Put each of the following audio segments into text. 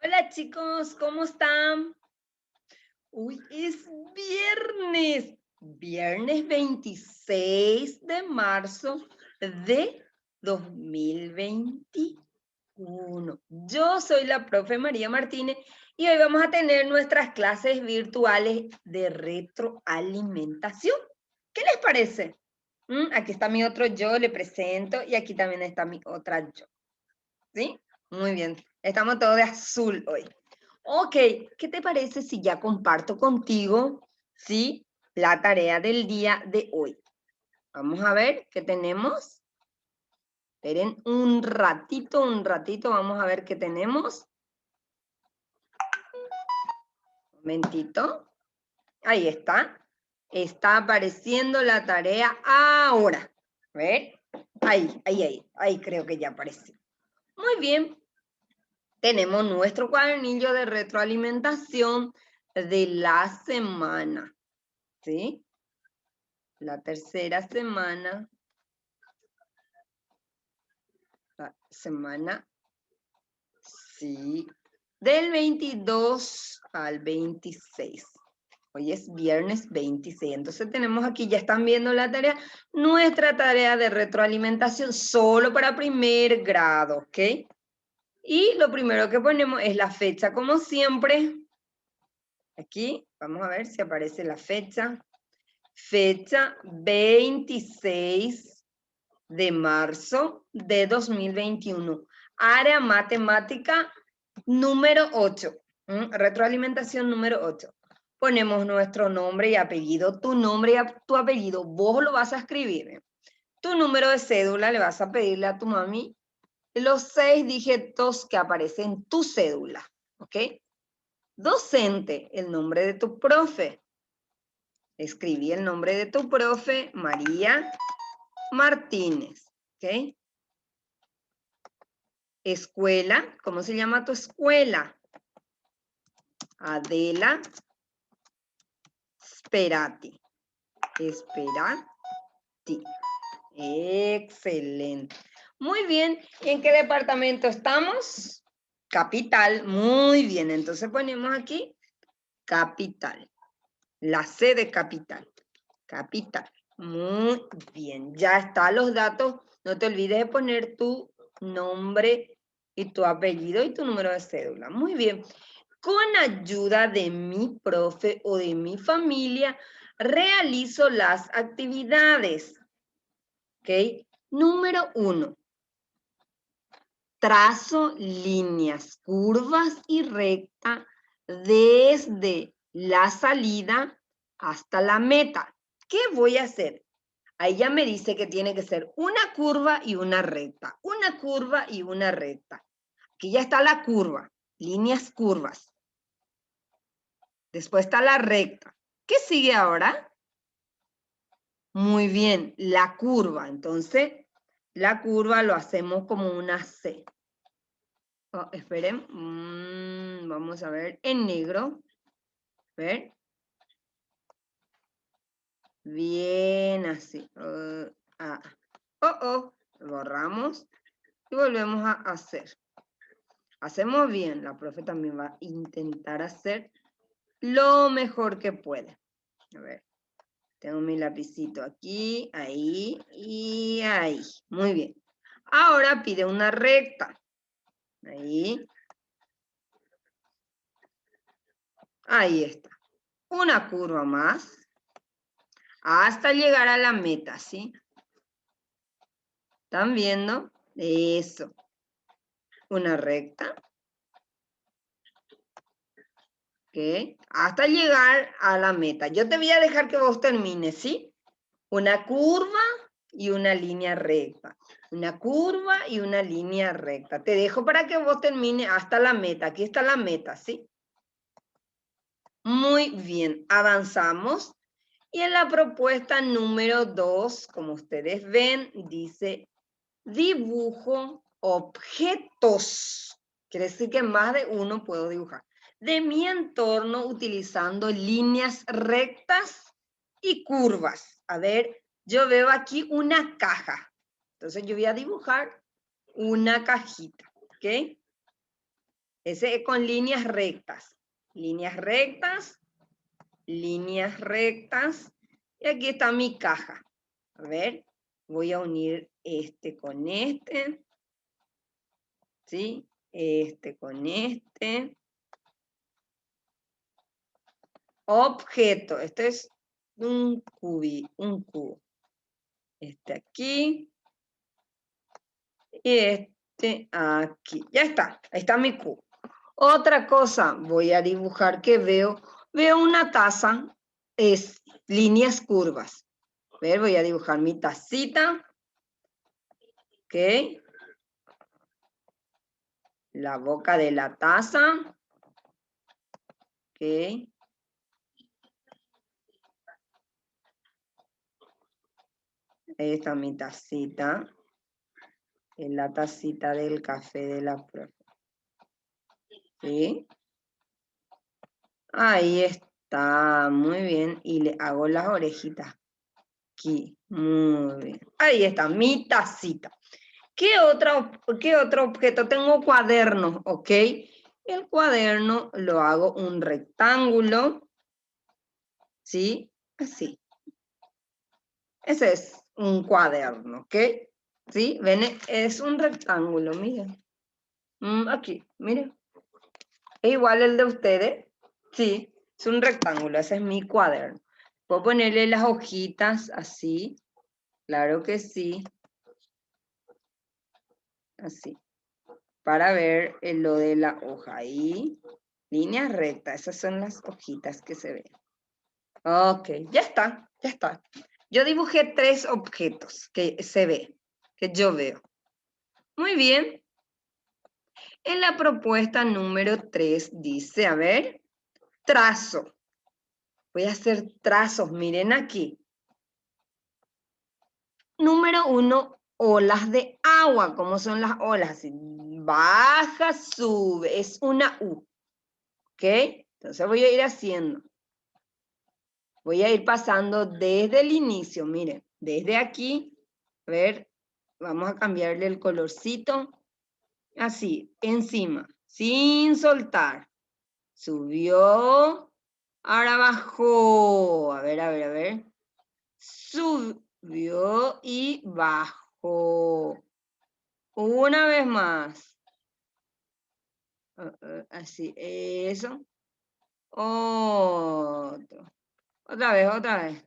Hola chicos, ¿cómo están? Hoy es viernes 26 de marzo de 2021. Yo soy la profe María Martínez y hoy vamos a tener nuestras clases virtuales de retroalimentación. ¿Qué les parece? Aquí está mi otro yo, le presento, y aquí también está mi otra yo. ¿Sí? Muy bien. Estamos todos de azul hoy. Ok, ¿qué te parece si ya comparto contigo, sí, la tarea del día de hoy? Vamos a ver qué tenemos. Esperen un ratito, vamos a ver qué tenemos. Un momentito. Ahí está. Está apareciendo la tarea ahora. A ver. Ahí creo que ya apareció. Muy bien. Tenemos nuestro cuadernillo de retroalimentación de la semana, ¿sí? La tercera semana, sí, del 22 al 26. Hoy es viernes 26, entonces tenemos aquí, ya están viendo la tarea, nuestra tarea de retroalimentación solo para primer grado, ¿ok? Y lo primero que ponemos es la fecha, como siempre. Aquí, vamos a ver si aparece la fecha. Fecha 26 de marzo de 2021. Área matemática número 8. Retroalimentación número 8. Ponemos nuestro nombre y apellido. Tu nombre y tu apellido, vos lo vas a escribir. Tu número de cédula le vas a pedirle a tu mami los 6 dígitos que aparecen en tu cédula. ¿Ok? Docente, el nombre de tu profe. Escribí el nombre de tu profe, María Martínez. ¿Ok? Escuela, ¿cómo se llama tu escuela? Adela Sperati. Sperati. Excelente. Muy bien. ¿En qué departamento estamos? Capital. Muy bien. Entonces ponemos aquí capital. La C de capital. Capital. Muy bien. Ya están los datos. No te olvides de poner tu nombre y tu apellido y tu número de cédula. Muy bien. Con ayuda de mi profe o de mi familia, realizo las actividades. ¿Ok? Número 1. Trazo líneas curvas y recta desde la salida hasta la meta. ¿Qué voy a hacer? Ahí ya me dice que tiene que ser una curva y una recta. Una curva y una recta. Aquí ya está la curva, líneas curvas. Después está la recta. ¿Qué sigue ahora? Muy bien, la curva. Entonces, la curva lo hacemos como una C. Oh, esperen, vamos a ver en negro. ¿Ver? Bien así. Borramos y volvemos a hacer. Hacemos bien, la profe también va a intentar hacer lo mejor que puede. A ver, tengo mi lapicito aquí, ahí y ahí. Muy bien. Ahora pide una recta. Ahí. Ahí está. Una curva más hasta llegar a la meta, ¿sí? ¿Están viendo? Eso. Una recta. ¿Ok? Hasta llegar a la meta. Yo te voy a dejar que vos termines, ¿sí? Una curva y una línea recta. Una curva y una línea recta. Te dejo para que vos termines hasta la meta. Aquí está la meta, ¿sí? Muy bien, avanzamos. Y en la propuesta número 2, como ustedes ven, dice dibujo objetos. Quiere decir que más de uno puedo dibujar. De mi entorno utilizando líneas rectas y curvas. A ver, yo veo aquí una caja. Entonces yo voy a dibujar una cajita, ¿ok? Ese es con líneas rectas. Líneas rectas, líneas rectas. Y aquí está mi caja. A ver, voy a unir este con este. ¿Sí? Este con este. Objeto. Este es un cubo. Este aquí. Y este aquí. Ya está. Ahí está mi cubo. Otra cosa, voy a dibujar que veo una taza, es líneas curvas. A ver, voy a dibujar mi tacita. Ok. La boca de la taza. Ok. Ahí está mi tacita. Es la tacita del café de la profe. ¿Sí? Ahí está, muy bien. Y le hago las orejitas aquí. Muy bien. Ahí está, mi tacita. ¿Qué otro objeto? Tengo cuadernos, ¿ok? El cuaderno lo hago un rectángulo, ¿sí? Así. Ese es un cuaderno, ¿ok? ¿Sí? ¿Ven? Es un rectángulo, miren. Aquí, miren. ¿Es igual el de ustedes? Sí, es un rectángulo, ese es mi cuaderno. Puedo ponerle las hojitas así, claro que sí. Así, para ver lo de la hoja ahí. Líneas rectas, esas son las hojitas que se ven. Ok, ya está, ya está. Yo dibujé 3 objetos que se ve, que yo veo. Muy bien. En la propuesta número 3 dice, a ver, trazo. Voy a hacer trazos, miren aquí. Número 1, olas de agua. ¿Cómo son las olas? Así, baja, sube, es una U. ¿Ok? Entonces voy a ir haciendo. Voy a ir pasando desde el inicio, miren, desde aquí, a ver, vamos a cambiarle el colorcito, así, encima, sin soltar. Subió, ahora bajó, a ver. Subió y bajó. Una vez más. Así, eso. Otro. Otra vez.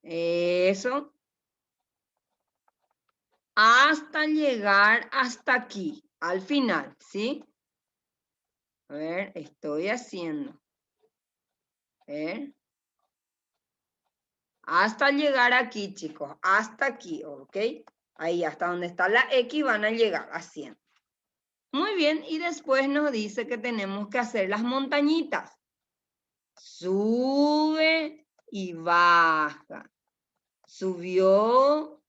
Eso. Hasta llegar hasta aquí, al final, ¿sí? A ver, estoy haciendo. A ver. Hasta llegar aquí, chicos, hasta aquí, ¿ok? Ahí, hasta donde está la X van a llegar haciendo. Muy bien, y después nos dice que tenemos que hacer las montañitas. Sube y baja. Subió,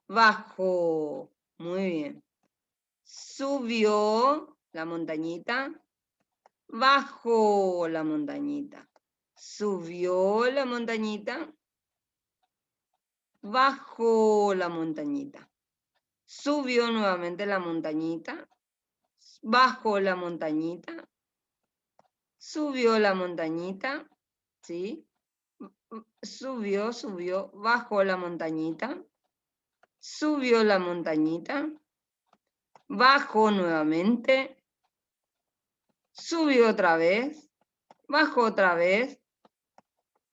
bajó. Muy bien. Subió la montañita, bajó la montañita. Subió la montañita, bajó la montañita. Subió nuevamente la montañita, bajó la montañita, subió la montañita, ¿sí? Subió, bajó la montañita, subió la montañita, bajó nuevamente, subió otra vez, bajó otra vez,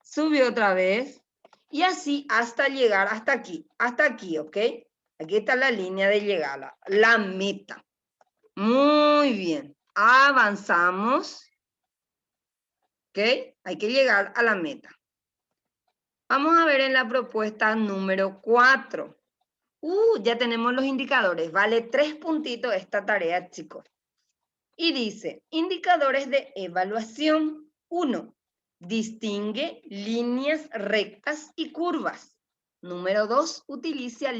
subió otra vez, y así hasta llegar hasta aquí, ¿ok? Aquí está la línea de llegada, la meta. Muy bien, avanzamos, ¿ok? Hay que llegar a la meta. Vamos a ver en la propuesta número 4. Ya tenemos los indicadores, vale 3 puntitos esta tarea, chicos. Y dice, indicadores de evaluación. 1. Distingue líneas rectas y curvas. Número 2. Utiliza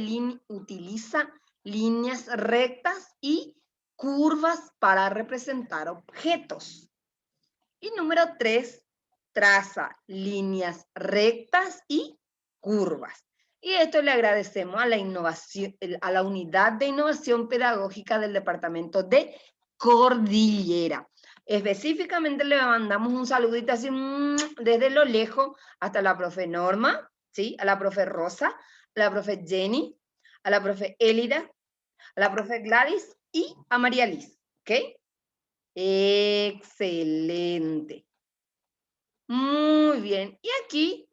líneas rectas y curvas para representar objetos. Y número 3. Traza líneas rectas y curvas. Y esto le agradecemos a la innovación, a la unidad de innovación pedagógica del departamento de Cordillera. Específicamente le mandamos un saludito así desde lo lejos hasta la profe Norma, ¿sí? A la profe Rosa, a la profe Jenny, a la profe Elida, a la profe Gladys y a María Liz, ¿ok? Excelente. Muy bien. Y aquí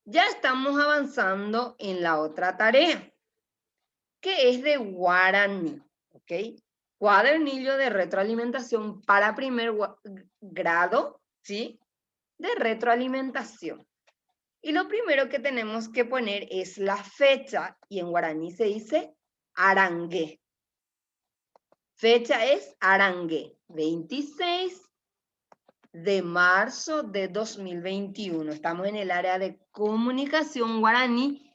ya estamos avanzando en la otra tarea, que es de guaraní, ¿ok? Cuadernillo de retroalimentación para primer grado, ¿sí? De retroalimentación. Y lo primero que tenemos que poner es la fecha, y en guaraní se dice arangué. Fecha es arangué, 26 de marzo de 2021. Estamos en el área de comunicación guaraní.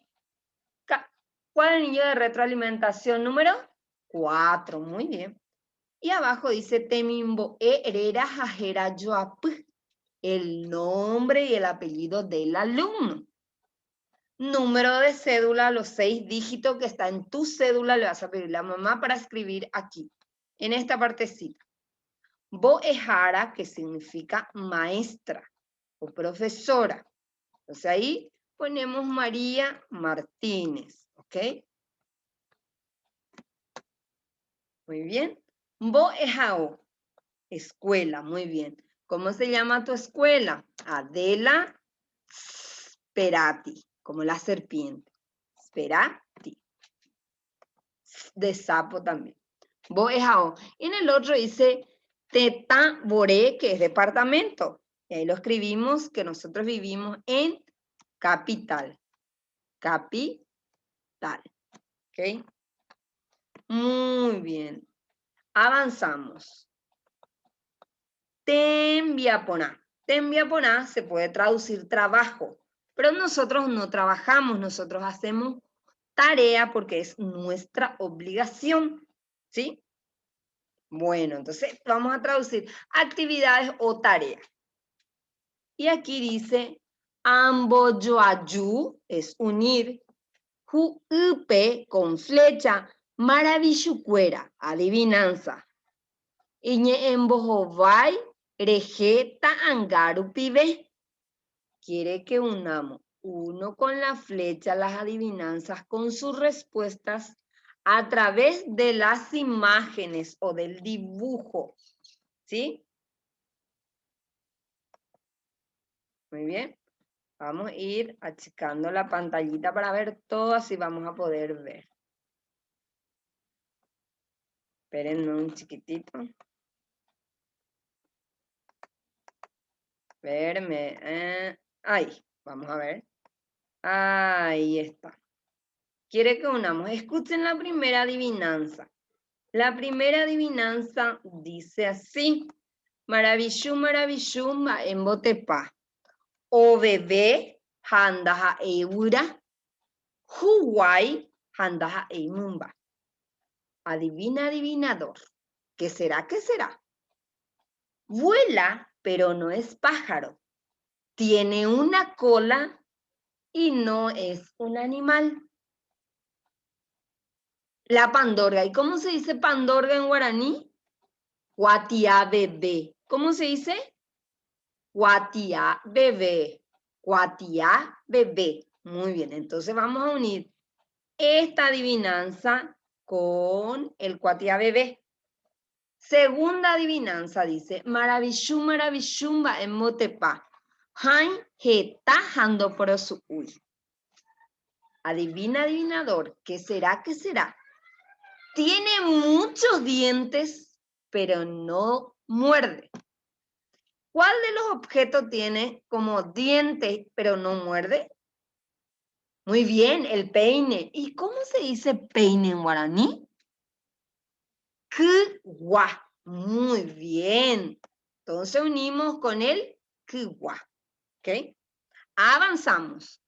Cuadernillo de retroalimentación número 4. Muy bien. Y abajo dice Temimbo Herrera Jajera Yoap, el nombre y el apellido del alumno. Número de cédula, los 6 dígitos que está en tu cédula, le vas a pedir a la mamá para escribir aquí, en esta partecita. Boejara, que significa maestra o profesora. Entonces ahí ponemos María Martínez, ¿ok? Muy bien. Boejao, escuela, muy bien. ¿Cómo se llama tu escuela? Adela Sperati, como la serpiente. Sperati. De sapo también. Boejao. Y en el otro dice Teta Boré, que es departamento. Y ahí lo escribimos que nosotros vivimos en capital. Capital. ¿Ok? Muy bien. Avanzamos. Tembiaponá. Tembiaponá se puede traducir trabajo, pero nosotros no trabajamos, nosotros hacemos tarea porque es nuestra obligación, ¿sí? Bueno, entonces vamos a traducir actividades o tareas. Y aquí dice, amboyoayu es unir, juupe con flecha, maravillucuera, adivinanza. Iñe embojovai, rejeta angaru pibe. Quiere que unamos uno con la flecha, las adivinanzas con sus respuestas a través de las imágenes o del dibujo, ¿sí? Muy bien. Vamos a ir achicando la pantallita para ver todo, así vamos a poder ver. Espérenme un chiquitito. Espérenme. Ahí, vamos a ver. Ahí está. Quiere que unamos. Escuchen la primera adivinanza. La primera adivinanza dice así. Maravillú, maravillú, embotepa. O bebé, handaja eura. Huwai, handaja eimumba. Adivina, adivinador. ¿Qué será? ¿Qué será? Vuela, pero no es pájaro. Tiene una cola y no es un animal. La pandorga. ¿Y cómo se dice pandorga en guaraní? Guatia bebé. ¿Cómo se dice? Guatia bebé. Guatia bebé. Muy bien, entonces vamos a unir esta adivinanza con el cuatia bebé. Segunda adivinanza dice, maravillú, maravillumba en motepa. Hain jeta jando por su uy. Adivina, adivinador, ¿qué será? ¿Qué será? Tiene muchos dientes, pero no muerde. ¿Cuál de los objetos tiene como dientes, pero no muerde? Muy bien, el peine. ¿Y cómo se dice peine en guaraní? Kua. Muy bien. Entonces unimos con el kua. ¿Ok? Avanzamos.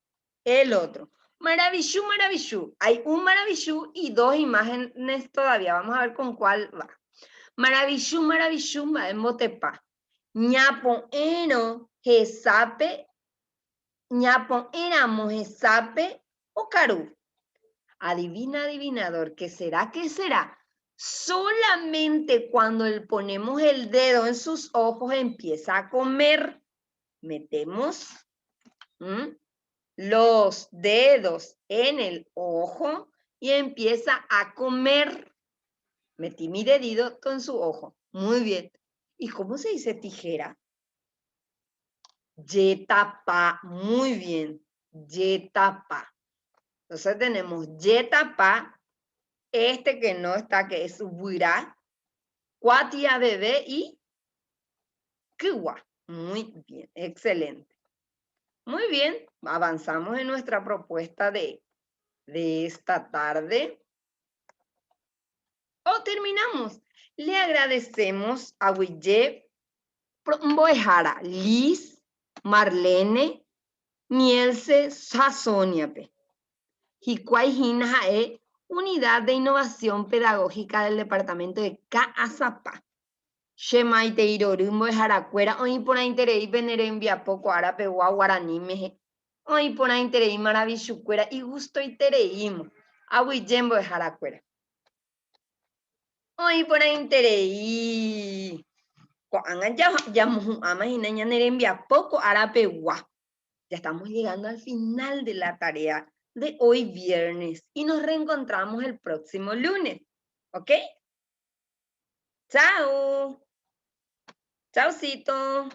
El otro. Maravillú, maravillú. Hay un maravillú y 2 imágenes todavía. Vamos a ver con cuál va. Maravillú, maravillú, va en motepa. Ñapo eno, jesape. Ñapo éramos jesape o Caru. Adivina, adivinador, ¿qué será? ¿Qué será? Solamente cuando le ponemos el dedo en sus ojos empieza a comer. Metemos los dedos en el ojo y empieza a comer. Metí mi dedito en su ojo. Muy bien. ¿Y cómo se dice tijera? Yetapa. Muy bien. Yetapa. Entonces tenemos yetapa, este que no está, que es buirá, cuatia bebé y kiwa. Muy bien, excelente. Muy bien, avanzamos en nuestra propuesta de esta tarde. Terminamos. Le agradecemos a Wille Boejara, Liz, Marlene, Mielse, Sasoniape. Hicuay Unidad de Innovación Pedagógica del Departamento de Caazapá. Shemaite Irorumbo de Jaracuera, hoy por interés venere envía poco árabe guaraní meje. Hoy por interés maravillucuera y gusto y tereímo. Ahuillembo de Jaracuera. Hoy por interés. Ya envía poco árabe gua. Ya estamos llegando al final de la tarea de hoy viernes y nos reencontramos el próximo lunes. ¿Ok? Chao. Chaucito.